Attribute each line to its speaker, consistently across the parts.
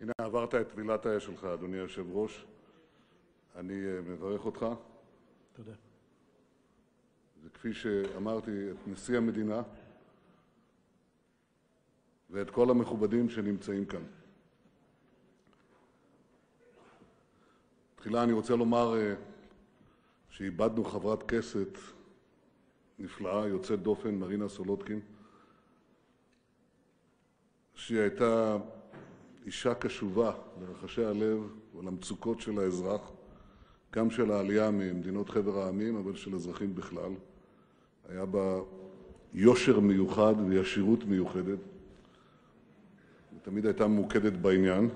Speaker 1: הנה עברת את טבילת האש שלך, אדוני היושב-ראש. אני מברך אותך.
Speaker 2: תודה.
Speaker 1: וכפי שאמרתי, את נשיא המדינה ואת כל המכובדים שנמצאים כאן. תחילה אני רוצה לומר שאיבדנו חברת כנסת נפלאה, יוצאת דופן, מרינה סולודקין, שהיא הייתה אישה קשובה לרחשי הלב ולמצוקות של האזרח, גם של העלייה ממדינות חבר העמים, אבל של אזרחים בכלל. היה בה יושר מיוחד וישירות מיוחדת, ותמיד הייתה ממוקדת בעניין,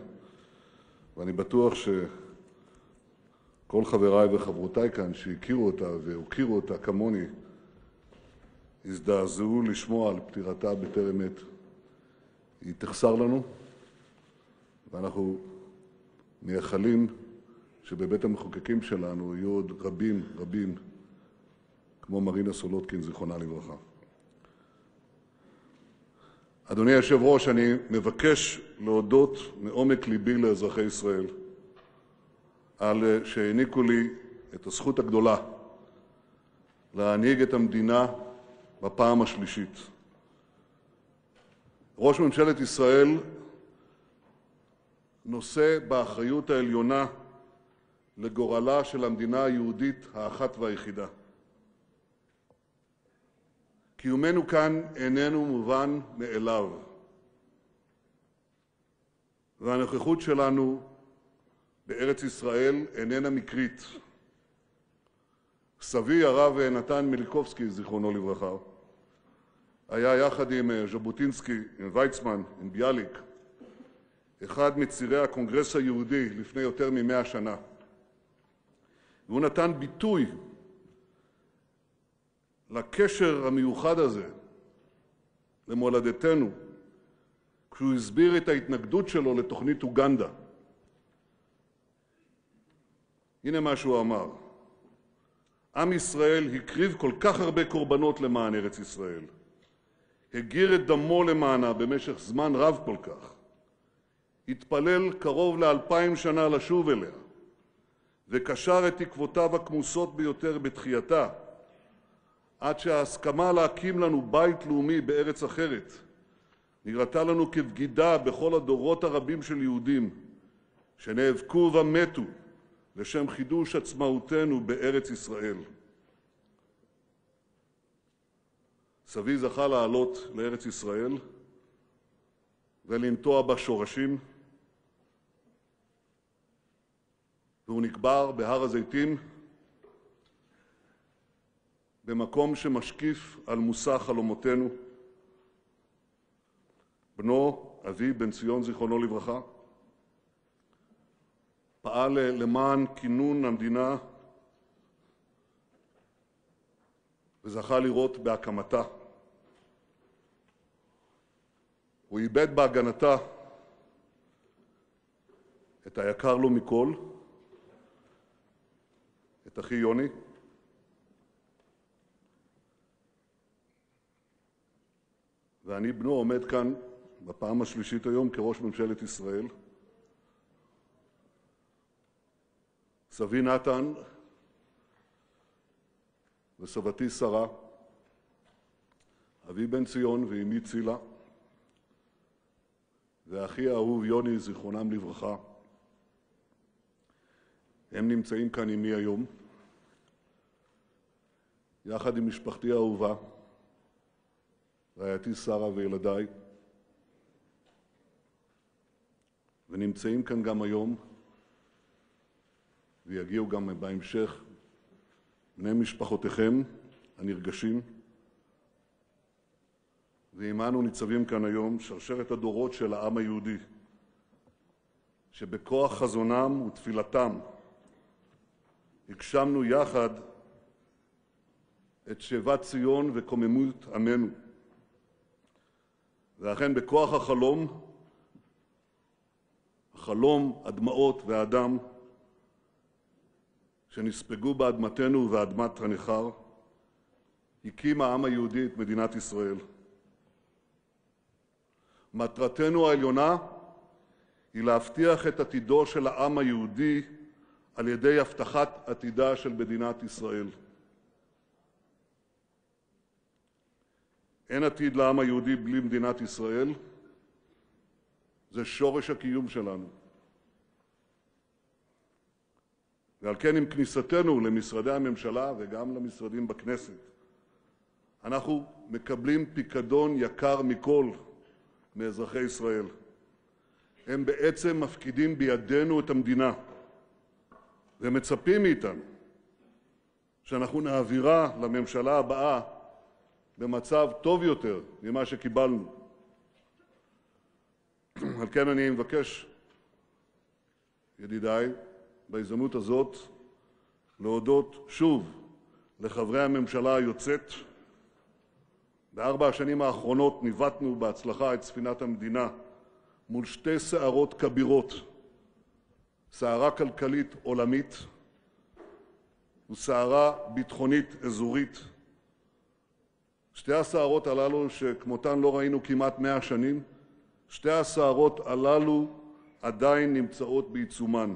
Speaker 1: ואני בטוח שכל חבריי וחברותיי כאן שהכירו אותה והוקירו אותה כמוני, הזדעזעו לשמוע על פטירתה בטרם עת. היא תחסר לנו, ואנחנו מייחלים שבבית המחוקקים שלנו יהיו עוד רבים רבים כמו מרינה סולודקין, זיכרונה לברכה. אדוני היושב-ראש, אני מבקש להודות מעומק ליבי לאזרחי ישראל על שהעניקו לי את הזכות הגדולה להנהיג את המדינה בפעם השלישית. ראש ממשלת ישראל נושא באחריות העליונה לגורלה של המדינה היהודית האחת והיחידה. קיומנו כאן איננו מובן מאליו, והנוכחות שלנו בארץ ישראל איננה מקרית. סבי הרב נתן מיליקובסקי, זיכרונו לברכה, היה יחד עם ז'בוטינסקי, עם ויצמן, עם ביאליק, אחד מצירי הקונגרס היהודי לפני יותר מ100 שנה. והוא נתן ביטוי לקשר המיוחד הזה למולדתנו, כשהוא הסביר את ההתנגדות שלו לתוכנית אוגנדה. הנה מה שהוא אמר: עם ישראל הקריב כל כך הרבה קורבנות למען ארץ ישראל, הגיר את דמו למענה במשך זמן רב כל כך, התפלל קרוב ל2000 שנה לשוב אליה, וקשר את תקוותיו הכמוסות ביותר בתחייתה, עד שההסכמה להקים לנו בית לאומי בארץ אחרת נראתה לנו כבגידה בכל הדורות הרבים של יהודים שנאבקו ומתו לשם חידוש עצמאותנו בארץ ישראל. סבי זכה לעלות לארץ ישראל ולנטוע בה שורשים, והוא נקבר בהר הזיתים, במקום שמשקיף על מושא חלומותינו. בנו, אבי בן ציון, זיכרונו לברכה, פעל למען כינון המדינה וזכה לראות בהקמתה. הוא איבד בהגנתה את היקר לו מכל, את אחי יוני, ואני בנו עומד כאן בפעם השלישית היום כראש ממשלת ישראל. סבי נתן וסבתי שרה, אבי בן ציון ואמי צילה, ואחי האהוב יוני, זיכרונם לברכה, הם נמצאים כאן עמי היום, יחד עם משפחתי האהובה, רעייתי שרה וילדיי, ונמצאים כאן גם היום, ויגיעו גם בהמשך, בני משפחותיכם הנרגשים, ועמנו ניצבים כאן היום שרשרת הדורות של העם היהודי, שבכוח חזונם ותפילתם הגשמנו יחד את שיבת ציון וקוממיות עמנו. ואכן בכוח החלום, הדמעות והדם שנספגו באדמתנו ובאדמת הנכר, הקים העם היהודי את מדינת ישראל. מטרתנו העליונה היא להבטיח את עתידו של העם היהודי על ידי הבטחת עתידה של מדינת ישראל. אין עתיד לעם היהודי בלי מדינת ישראל. זה שורש הקיום שלנו. ועל כן עם כניסתנו למשרדי הממשלה וגם למשרדים בכנסת, אנחנו מקבלים פיקדון יקר מכל מאזרחי ישראל. הם בעצם מפקידים בידינו את המדינה, ומצפים מאיתנו שאנחנו נעבירה לממשלה הבאה במצב טוב יותר ממה שקיבלנו. על כן אני מבקש, ידידיי, בהזדמנות הזאת להודות שוב לחברי הממשלה היוצאת. ב4 השנים האחרונות ניווטנו בהצלחה את ספינת המדינה מול 2 סערות כבירות, סערה כלכלית עולמית וסערה ביטחונית אזורית. 2 הסערות הללו שכמותן לא ראינו כמעט 100 שנים, 2 הסערות הללו עדיין נמצאות בעיצומן.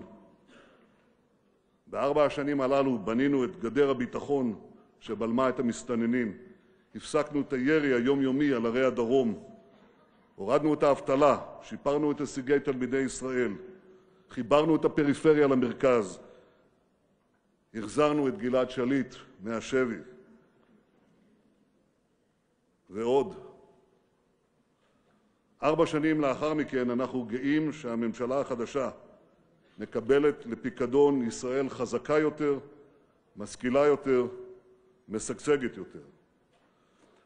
Speaker 1: ב4 השנים הללו בנינו את גדר הביטחון שבלמה את המסתננים, הפסקנו את הירי היומיומי על ערי הדרום, הורדנו את האבטלה, שיפרנו את הישגי תלמידי ישראל, חיברנו את הפריפריה למרכז, החזרנו את גלעד שליט מהשבי, ועוד. 4 שנים לאחר מכן אנחנו גאים שהממשלה החדשה מקבלת לפיקדון ישראל חזקה יותר, משכילה יותר, משגשגת יותר.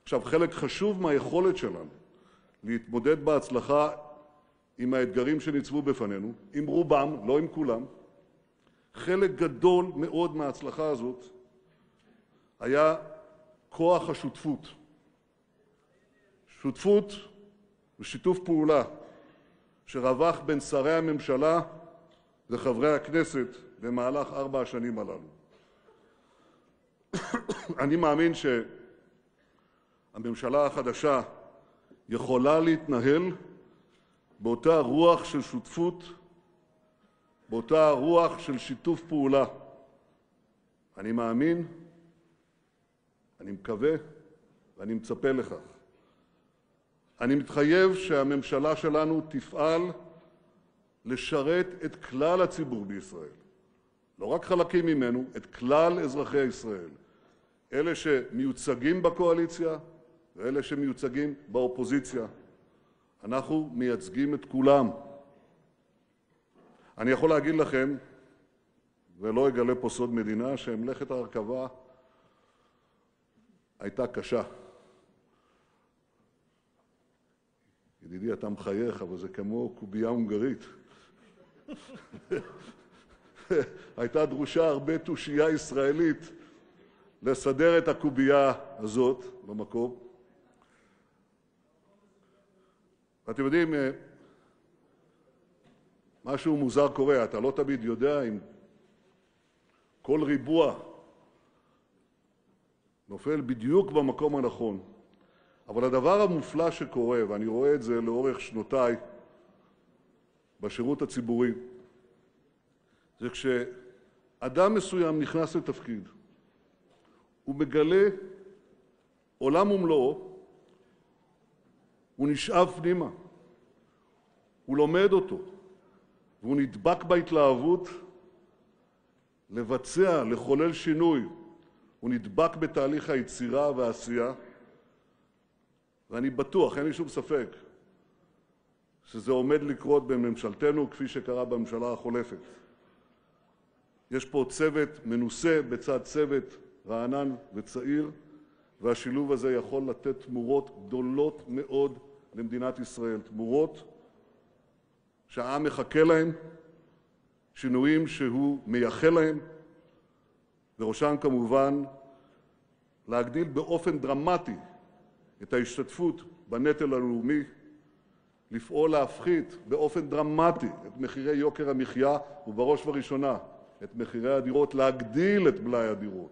Speaker 1: עכשיו, חלק חשוב מהיכולת שלנו להתמודד בהצלחה עם האתגרים שניצבו בפנינו, עם רובם, לא עם כולם, חלק גדול מאוד מההצלחה הזאת היה כוח השותפות. שותפות ושיתוף פעולה שרווח בין שרי הממשלה וחברי הכנסת במהלך 4 השנים הללו. אני מאמין שהממשלה החדשה יכולה להתנהל באותה רוח של שותפות, באותה רוח של שיתוף פעולה. אני מאמין, אני מקווה ואני מצפה לכך. אני מתחייב שהממשלה שלנו תפעל לשרת את כלל הציבור בישראל, לא רק חלקים ממנו, את כלל אזרחי ישראל, אלה שמיוצגים בקואליציה ואלה שמיוצגים באופוזיציה. אנחנו מייצגים את כולם. אני יכול להגיד לכם, ולא אגלה פה סוד מדינה, שמלאכת ההרכבה הייתה קשה. ידידי, אתה מחייך, אבל זה כמו קובייה הונגרית. הייתה דרושה הרבה תושייה ישראלית לסדר את הקובייה הזאת במקום. אתם יודעים, משהו מוזר קורה, אתה לא תמיד יודע אם כל ריבוע נופל בדיוק במקום הנכון. אבל הדבר המופלא שקורה, ואני רואה את זה לאורך שנותיי בשירות הציבורי, זה כשאדם מסוים נכנס לתפקיד, הוא מגלה עולם ומלואו, הוא נשאב פנימה, הוא לומד אותו, והוא נדבק בהתלהבות לבצע, לחולל שינוי, הוא נדבק בתהליך היצירה והעשייה, ואני בטוח, אין לי שום ספק, שזה עומד לקרות בממשלתנו כפי שקרה בממשלה החולפת. יש פה צוות מנוסה בצד צוות רענן וצעיר, והשילוב הזה יכול לתת תמורות גדולות מאוד למדינת ישראל. תמורות שהעם מחכה להם, שינויים שהוא מייחל להם, וראשם כמובן להגדיל באופן דרמטי את ההשתתפות בנטל הלאומי, לפעול להפחית באופן דרמטי את מחירי יוקר המחיה, ובראש ובראשונה את מחירי הדירות, להגדיל את מלאי הדירות.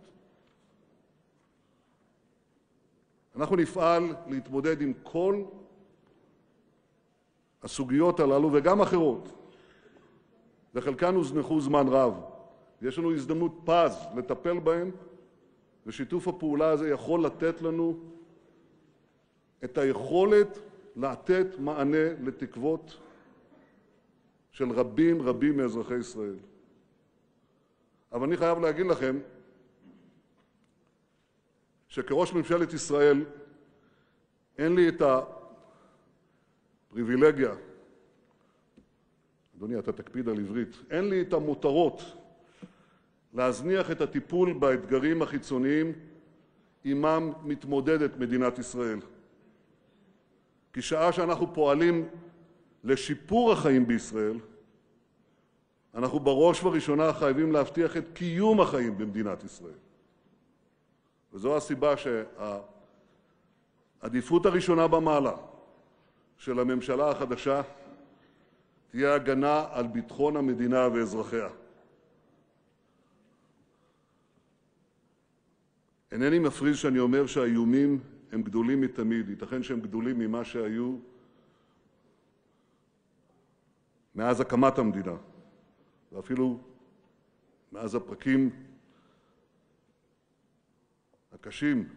Speaker 1: אנחנו נפעל להתמודד עם כל הסוגיות הללו וגם אחרות וחלקן הוזנחו זמן רב. יש לנו הזדמנות פז לטפל בהם, ושיתוף הפעולה הזה יכול לתת לנו את היכולת לתת מענה לתקוות של רבים רבים מאזרחי ישראל. אבל אני חייב להגיד לכם שכראש ממשלת ישראל אין לי את הפריבילגיה, אדוני, אתה תקפיד על עברית, אין לי את המותרות להזניח את הטיפול באתגרים החיצוניים עמם מתמודדת מדינת ישראל. כי שעה שאנחנו פועלים לשיפור החיים בישראל, אנחנו בראש ובראשונה חייבים להבטיח את קיום החיים במדינת ישראל. וזו הסיבה שהעדיפות הראשונה במעלה של הממשלה החדשה תהיה הגנה על ביטחון המדינה ואזרחיה. אינני מפריז שאני אומר שהאיומים הם גדולים מתמיד, ייתכן שהם גדולים ממה שהיו מאז הקמת המדינה, ואפילו מאז הפרקים הקשים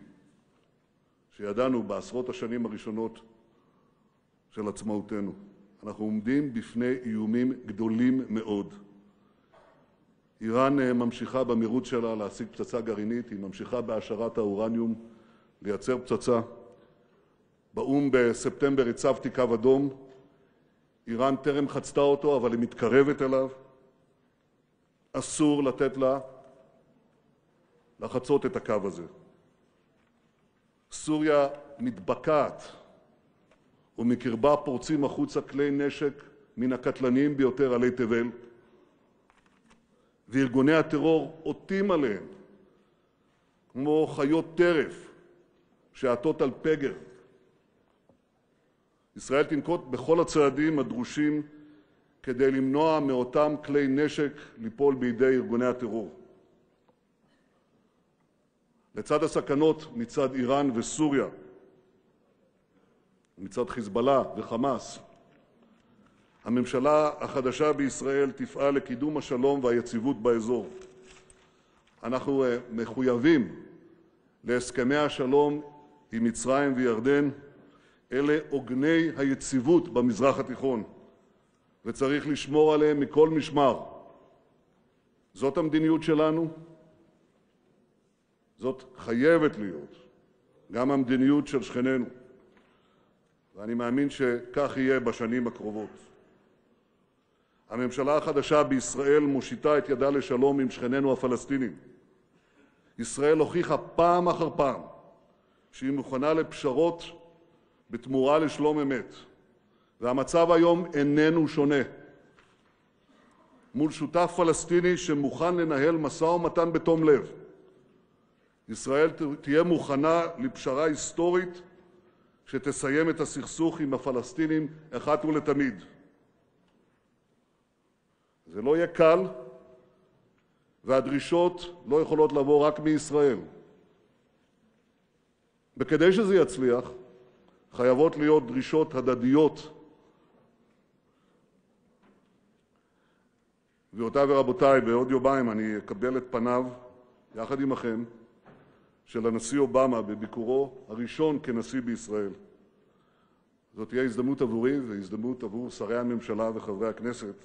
Speaker 1: שידענו בעשרות השנים הראשונות של עצמאותנו. אנחנו עומדים בפני איומים גדולים מאוד. איראן ממשיכה במהירות שלה להשיג פצצה גרעינית, היא ממשיכה בהעשרת האורניום לייצר פצצה. באו"ם בספטמבר הצבתי קו אדום, איראן טרם חצתה אותו, אבל היא מתקרבת אליו. אסור לתת לה לחצות את הקו הזה. סוריה מתבקעת, ומקרבה פורצים החוצה כלי נשק מן הקטלניים ביותר עלי תבל, וארגוני הטרור עוטים עליהם כמו חיות טרף שעטות על פגר. ישראל תנקוט בכל הצעדים הדרושים כדי למנוע מאותם כלי נשק ליפול בידי ארגוני הטרור. לצד הסכנות מצד איראן וסוריה, מצד חיזבאללה וחמאס, הממשלה החדשה בישראל תפעל לקידום השלום והיציבות באזור. אנחנו מחויבים להסכמי השלום עם מצרים וירדן, אלה עוגני היציבות במזרח התיכון, וצריך לשמור עליהם מכל משמר. זאת המדיניות שלנו, זאת חייבת להיות גם המדיניות של שכנינו, ואני מאמין שכך יהיה בשנים הקרובות. הממשלה החדשה בישראל מושיטה את ידה לשלום עם שכנינו הפלסטינים. ישראל הוכיחה פעם אחר פעם שהיא מוכנה לפשרות בתמורה לשלום אמת, והמצב היום איננו שונה. מול שותף פלסטיני שמוכן לנהל משא ומתן בתום לב, ישראל תהיה מוכנה לפשרה היסטורית שתסיים את הסכסוך עם הפלסטינים אחת ולתמיד. זה לא יהיה קל, והדרישות לא יכולות לבוא רק מישראל. וכדי שזה יצליח, חייבות להיות דרישות הדדיות. גבירותיי ורבותיי, בעוד יומיים אני אקבל את פניו, יחד עמכם, של הנשיא אובמה בביקורו הראשון כנשיא בישראל. זאת תהיה הזדמנות עבורי והזדמנות עבור שרי הממשלה וחברי הכנסת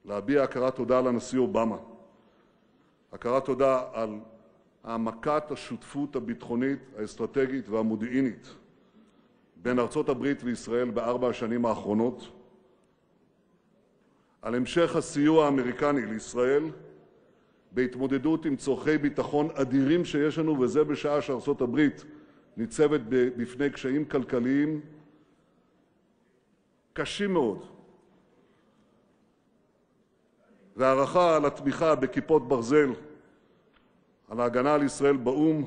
Speaker 1: להביע הכרת תודה לנשיא אובמה. הכרת תודה על העמקת השותפות הביטחונית, האסטרטגית והמודיעינית בין ארצות הברית וישראל בארבע השנים האחרונות, על המשך הסיוע האמריקני לישראל בהתמודדות עם צורכי ביטחון אדירים שיש לנו, וזה בשעה שארצות הברית ניצבת בפני קשיים כלכליים קשים מאוד, והערכה על התמיכה בכיפות ברזל, על ההגנה על ישראל באו"ם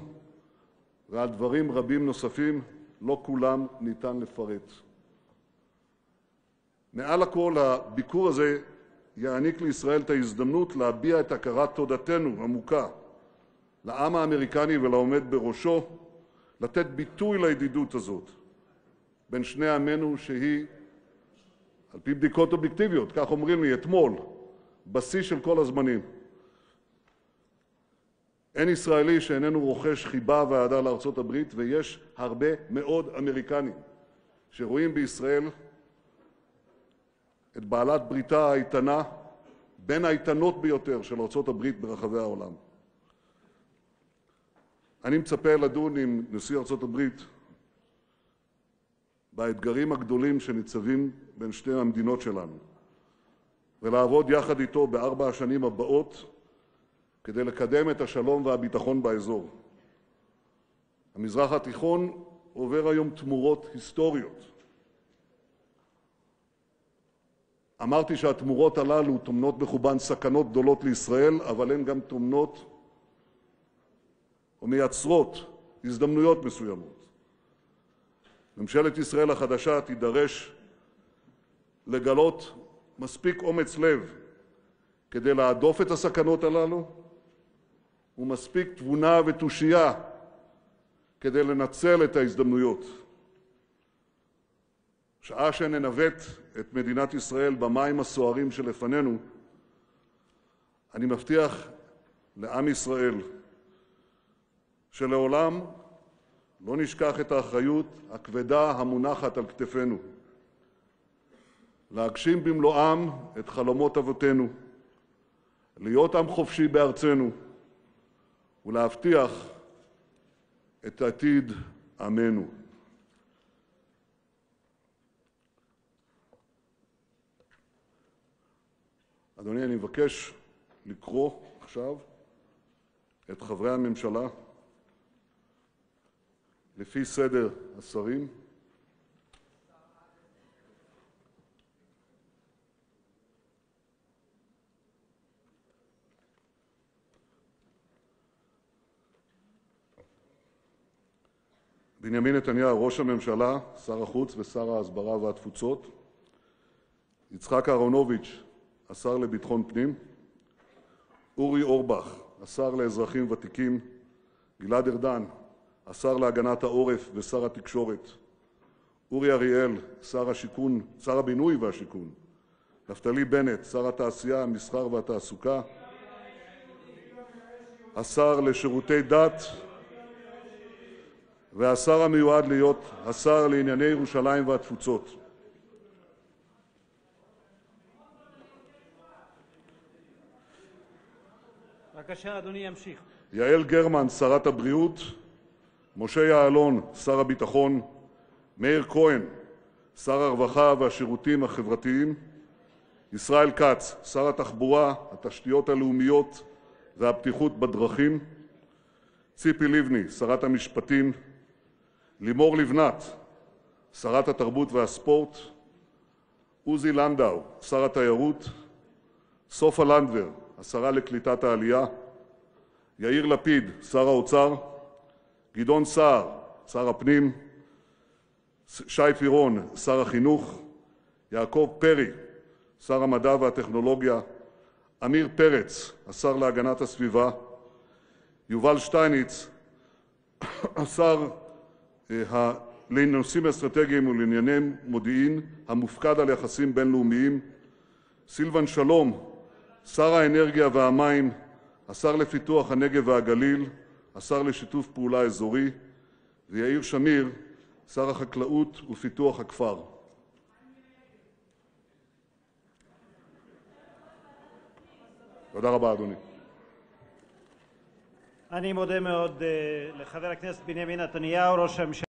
Speaker 1: ועל דברים רבים נוספים, לא כולם ניתן לפרט. מעל הכל, הביקור הזה יעניק לישראל את ההזדמנות להביע את הכרת תודתנו עמוקה לעם האמריקני ולעומד בראשו, לתת ביטוי לידידות הזאת בין שני עמינו, שהיא, על פי בדיקות אובייקטיביות, כך אומרים לי אתמול, בשיא של כל הזמנים. אין ישראלי שאיננו רוחש חיבה ואהדה לארצות הברית, ויש הרבה מאוד אמריקנים שרואים בישראל את בעלת בריתה האיתנה, בין האיתנות ביותר של ארצות הברית ברחבי העולם. אני מצפה לדון עם נשיא ארצות הברית באתגרים הגדולים שניצבים בין שתי המדינות שלנו, ולעבוד יחד איתו ב4 השנים הבאות כדי לקדם את השלום והביטחון באזור. המזרח התיכון עובר היום תמורות היסטוריות. אמרתי שהתמורות הללו טומנות בחובן סכנות גדולות לישראל, אבל הן גם טומנות או מייצרות הזדמנויות מסוימות. ממשלת ישראל החדשה תידרש לגלות מספיק אומץ לב כדי להדוף את הסכנות הללו, ומספיק תבונה ותושייה כדי לנצל את ההזדמנויות. שעה שננווט את מדינת ישראל במים הסוערים שלפנינו, אני מבטיח לעם ישראל שלעולם לא נשכח את האחריות הכבדה המונחת על כתפינו, להגשים במלואם את חלומות אבותינו, להיות עם חופשי בארצנו ולהבטיח את עתיד עמנו. אדוני, אני מבקש לקרוא עכשיו את חברי הממשלה לפי סדר השרים. בנימין נתניהו, ראש הממשלה, שר החוץ ושר ההסברה והתפוצות. יצחק אהרונוביץ, השר לביטחון פנים. אורי אורבך, השר לאזרחים ותיקים. גלעד ארדן, השר להגנת העורף ושר התקשורת. אורי אריאל, שר הבינוי והשיכון. נפתלי בנט, שר התעשייה, המסחר והתעסוקה. השר לשירותי דת. והשר המיועד להיות השר לענייני ירושלים והתפוצות.
Speaker 2: בבקשה, אדוני ימשיך.
Speaker 1: יעל גרמן, שרת הבריאות. משה יעלון, שר הביטחון. מאיר כהן, שר הרווחה והשירותים החברתיים. ישראל כץ, שר התחבורה, התשתיות הלאומיות והבטיחות בדרכים. ציפי לבני, שרת המשפטים. לימור לבנת, שרת התרבות והספורט. עוזי לנדאו, שר התיירות. סופה לנדבר, השרה לקליטת העלייה. יאיר לפיד, שר האוצר. גדעון סער, שר הפנים. שי פירון, שר החינוך. יעקב פרי, שר המדע והטכנולוגיה. עמיר פרץ, השר להגנת הסביבה. יובל שטייניץ, השר לנושאים אסטרטגיים ולענייני מודיעין, המופקד על יחסים בינלאומיים. סילבן שלום, שר האנרגיה והמים. השר לפיתוח הנגב והגליל, השר לשיתוף פעולה אזורי. ויאיר שמיר, שר החקלאות ופיתוח הכפר. תודה רבה, אדוני.
Speaker 2: אני מודה מאוד לחבר הכנסת בנימין נתניהו, ראש הממשלה.